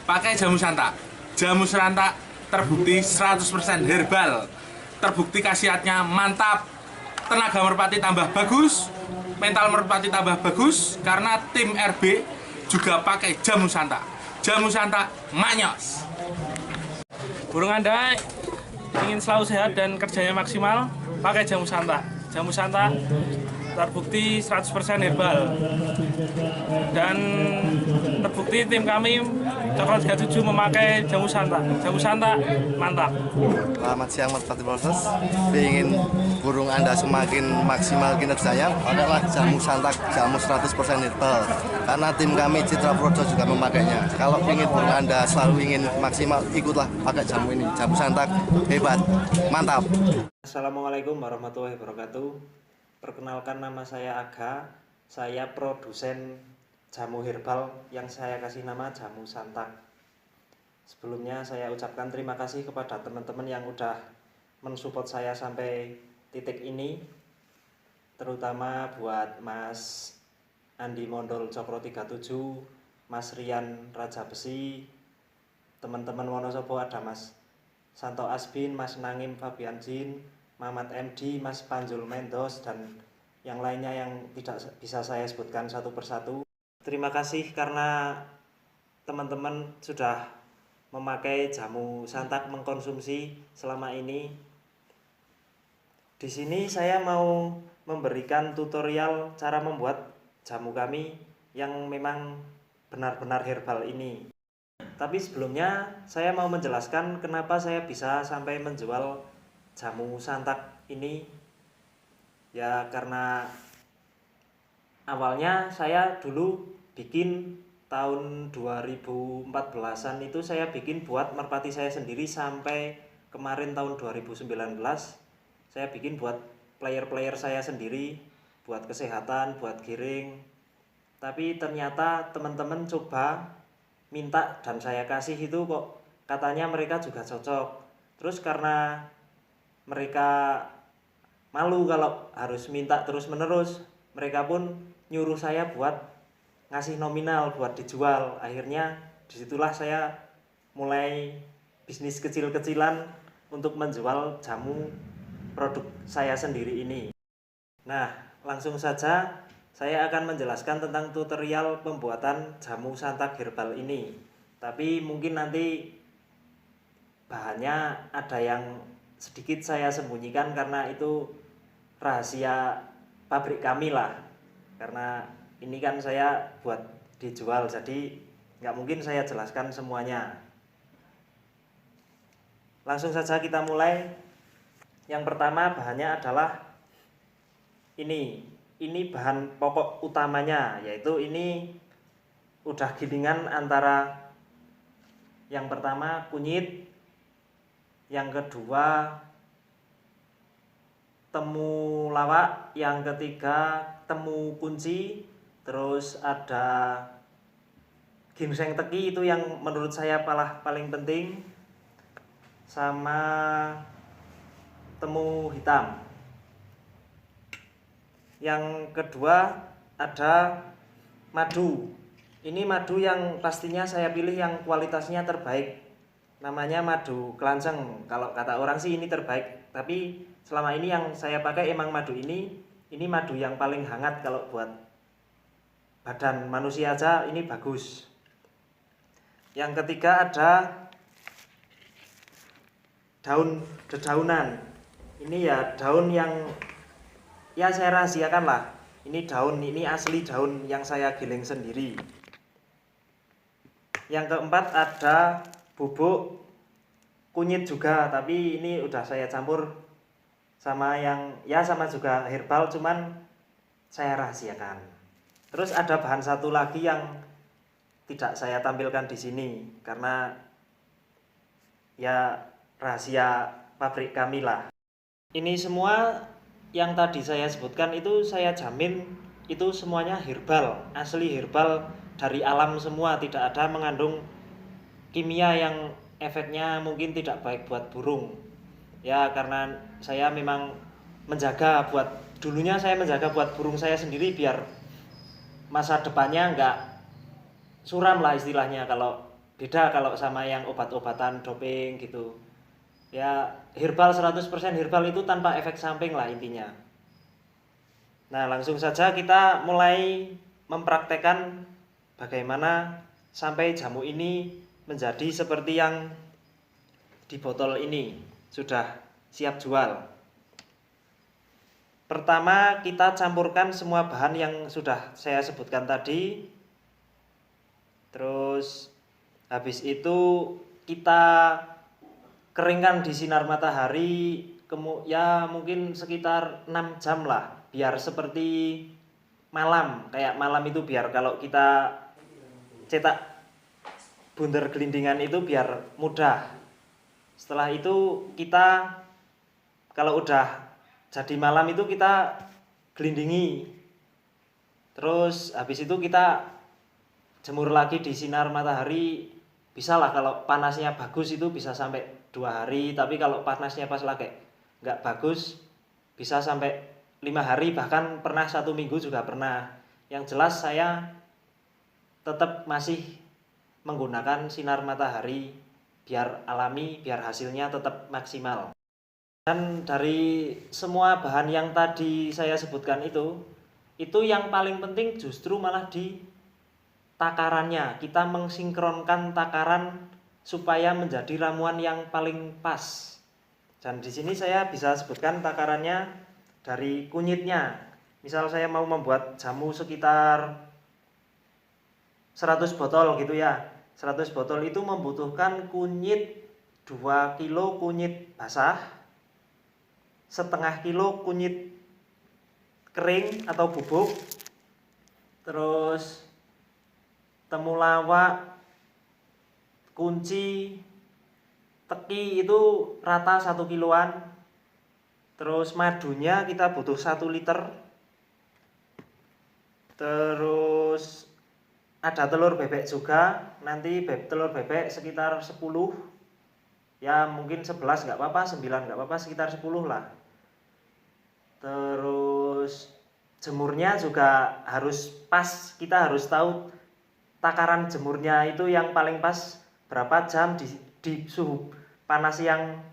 pakai jamu santa. Jamu santa terbukti 100% herbal. Terbukti khasiatnya mantap. Tenaga merpati tambah bagus, mental merpati tambah bagus karena tim RB juga pakai jamu santa. Jamu santa manyos. Burung Anda ingin selalu sehat dan kerjanya maksimal, pakai jamu santa. Jamu santa terbukti 100% herbal. Dan terbukti tim kami Cokro 37 memakai jamu santa. Jamu santa mantap. Selamat siang Merpati Proses. Ingin burung Anda semakin maksimal kinerjanya, pakailah jamu santa, jamu 100% herbal. Karena tim kami Citra Projo juga memakainya. Kalau ingin burung Anda selalu ingin maksimal, ikutlah pakai jamu ini. Jamu santa hebat, mantap. Assalamualaikum warahmatullahi wabarakatuh. Perkenalkan, nama saya Aga. Saya produsen jamu herbal yang saya kasih nama jamu santa. Sebelumnya saya ucapkan terima kasih kepada teman-teman yang udah mensupport saya sampai titik ini, terutama buat Mas Andi Mondol Cokro 37, Mas Rian Raja Besi, teman-teman Wonosobo ada Mas Santo Asbin, Mas Nangim Fabian Jin, Mamat MD, Mas Panjul Mendos, dan yang lainnya yang tidak bisa saya sebutkan satu persatu. Terima kasih karena teman-teman sudah memakai jamu santak, mengkonsumsi selama ini. Di sini saya mau memberikan tutorial cara membuat jamu kami yang memang benar-benar herbal ini. Tapi sebelumnya saya mau menjelaskan kenapa saya bisa sampai menjual jamu santak ini. Ya karena awalnya saya dulu bikin tahun 2014-an itu saya bikin buat merpati saya sendiri, sampai kemarin tahun 2019 saya bikin buat player-player saya sendiri, buat kesehatan, buat giring. Tapi ternyata teman-teman coba minta dan saya kasih itu kok katanya mereka juga cocok. Terus karena mereka malu kalau harus minta terus-menerus, mereka pun nyuruh saya buat ngasih nominal buat dijual. Akhirnya disitulah saya mulai bisnis kecil-kecilan untuk menjual jamu produk saya sendiri ini. Nah, langsung saja saya akan menjelaskan tentang tutorial pembuatan jamu santak herbal ini. Tapi mungkin nanti bahannya ada yang sedikit saya sembunyikan karena itu rahasia pabrik kami lah. Karena ini kan saya buat dijual, jadi nggak mungkin saya jelaskan semuanya. Langsung saja kita mulai. Yang pertama bahannya adalah ini bahan pokok utamanya, yaitu ini udah gilingan antara yang pertama kunyit, yang kedua temu lawak, yang ketiga temu kunci, terus ada ginseng teki, itu yang menurut saya paling penting, sama temu hitam. Yang kedua ada madu. Ini madu yang pastinya saya pilih yang kualitasnya terbaik. Namanya madu kelanceng. Kalau kata orang sih ini terbaik. Tapi selama ini yang saya pakai emang madu ini madu yang paling hangat. Kalau buat badan manusia aja ini bagus. Yang ketiga ada daun dedaunan. Ini ya daun yang ya saya rahasiakan lah. Ini daun, ini asli daun yang saya giling sendiri. Yang keempat ada bubuk kunyit juga, tapi ini udah saya campur sama yang ya sama juga herbal, cuman saya rahasiakan. Terus ada bahan satu lagi yang tidak saya tampilkan di sini karena ya rahasia pabrik kami lah. Ini semua yang tadi saya sebutkan itu saya jamin itu semuanya herbal, asli herbal dari alam semua, tidak ada mengandung kimia yang efeknya mungkin tidak baik buat burung. Ya karena saya memang menjaga dulunya saya menjaga buat burung saya sendiri biar masa depannya enggak suram lah istilahnya. Kalau beda kalau sama yang obat-obatan doping gitu. Ya herbal 100% herbal itu tanpa efek samping lah intinya. Nah, langsung saja kita mulai mempraktekkan bagaimana sampai jamu ini menjadi seperti yang di botol ini, sudah siap jual. Pertama, kita campurkan semua bahan yang sudah saya sebutkan tadi. Terus habis itu kita keringkan di sinar matahari, ya mungkin sekitar 6 jam lah, biar seperti malam. Kayak malam itu biar kalau kita cetak bunder gelindingan itu biar mudah. Setelah itu kita kalau udah jadi malam itu kita gelindingi. Terus habis itu kita jemur lagi di sinar matahari. Bisa lah kalau panasnya bagus itu bisa sampai 2 hari, tapi kalau panasnya pas lagi nggak bagus bisa sampai 5 hari, bahkan pernah 1 minggu juga pernah. Yang jelas saya tetap masih menggunakan sinar matahari biar alami, biar hasilnya tetap maksimal. Dan dari semua bahan yang tadi saya sebutkan itu yang paling penting justru malah di takarannya. Kita mensinkronkan takaran supaya menjadi ramuan yang paling pas. Dan di sini saya bisa sebutkan takarannya dari kunyitnya. Misal saya mau membuat jamu sekitar 100 botol gitu ya. 100 botol itu membutuhkan kunyit 2 kilo kunyit basah, setengah kilo kunyit kering atau bubuk, terus temulawak, kunci, teki itu rata 1 kiloan. Terus madunya kita butuh 1 liter. Terus ada telur bebek juga, nanti telur bebek sekitar 10. Ya mungkin 11 nggak apa-apa, 9 nggak apa-apa, sekitar 10 lah. Terus jemurnya juga harus pas, kita harus tahu takaran jemurnya itu yang paling pas berapa jam di suhu panas yang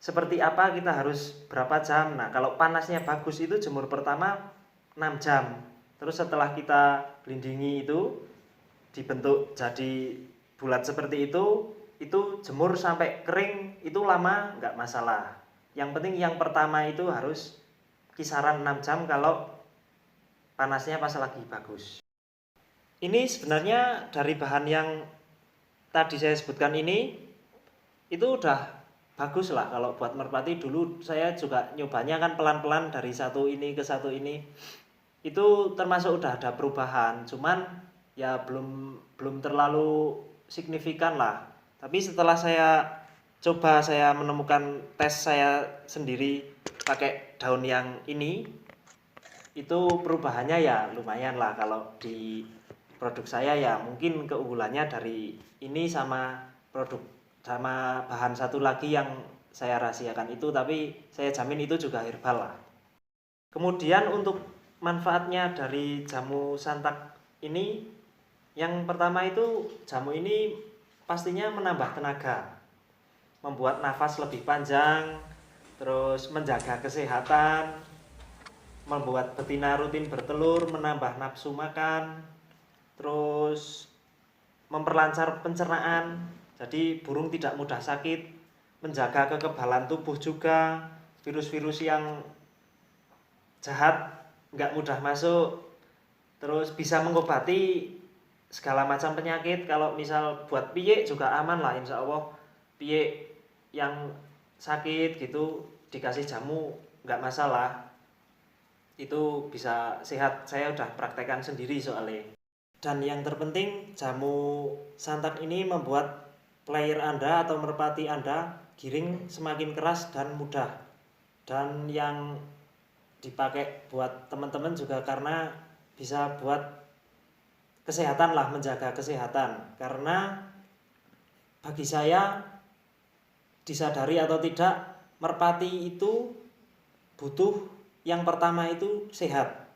seperti apa, kita harus berapa jam. Nah kalau panasnya bagus itu jemur pertama 6 jam. Terus setelah kita gelindingi itu dibentuk jadi bulat seperti itu jemur sampai kering itu lama nggak masalah. Yang penting yang pertama itu harus kisaran 6 jam kalau panasnya pas lagi bagus. Ini sebenarnya dari bahan yang tadi saya sebutkan ini itu udah bagus lah kalau buat merpati. Dulu saya juga nyobanya kan pelan-pelan dari satu ini ke satu ini. Itu termasuk udah ada perubahan, cuman ya belum terlalu signifikan lah. Tapi setelah saya coba, saya menemukan tes saya sendiri pakai daun yang ini, itu perubahannya ya lumayan lah. Kalau di produk saya ya mungkin keunggulannya dari ini sama bahan satu lagi yang saya rahasiakan itu, tapi saya jamin itu juga herbal lah. Kemudian untuk manfaatnya dari jamu santak ini, yang pertama itu jamu ini pastinya menambah tenaga, membuat nafas lebih panjang, terus menjaga kesehatan, membuat betina rutin bertelur, menambah nafsu makan, terus memperlancar pencernaan, jadi burung tidak mudah sakit, menjaga kekebalan tubuh juga, virus-virus yang jahat nggak mudah masuk, terus bisa mengobati segala macam penyakit. Kalau misal buat piyek juga aman lah, insya Allah. Piyek yang sakit gitu dikasih jamu nggak masalah, itu bisa sehat. Saya udah praktekkan sendiri soalnya. Dan yang terpenting jamu santak ini membuat player Anda atau merpati Anda giring semakin keras dan mudah. Dan yang dipakai buat teman-teman juga karena bisa buat kesehatan lah, menjaga kesehatan. Karena bagi saya, disadari atau tidak, merpati itu butuh yang pertama itu sehat,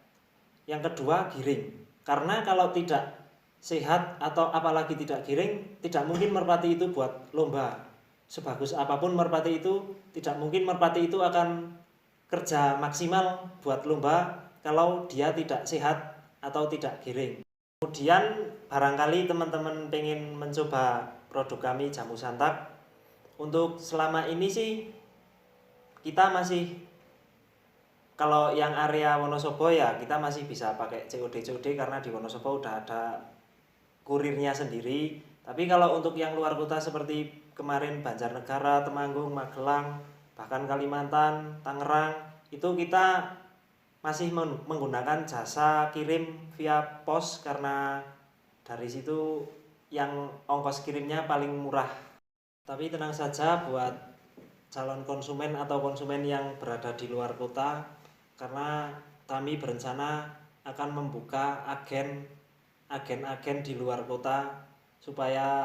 yang kedua giring. Karena kalau tidak sehat atau apalagi tidak giring, tidak mungkin merpati itu buat lomba. Sebagus apapun merpati itu, tidak mungkin merpati itu akan kerja maksimal buat lomba kalau dia tidak sehat atau tidak giring. Kemudian barangkali teman-teman pengen mencoba produk kami jamu santak. Untuk selama ini sih kita masih, kalau yang area Wonosobo ya kita masih bisa pakai COD karena di Wonosobo udah ada kurirnya sendiri. Tapi kalau untuk yang luar kota seperti kemarin Banjarnegara, Temanggung, Magelang, bahkan Kalimantan, Tangerang, itu kita masih menggunakan jasa kirim via pos karena dari situ yang ongkos kirimnya paling murah. Tapi tenang saja buat calon konsumen atau konsumen yang berada di luar kota, karena kami berencana akan membuka agen-agen di luar kota supaya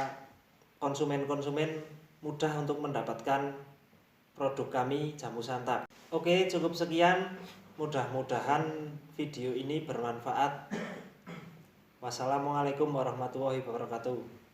konsumen-konsumen mudah untuk mendapatkan produk kami jamu santak. Oke, cukup sekian. Mudah-mudahan video ini bermanfaat. Wassalamualaikum warahmatullahi wabarakatuh.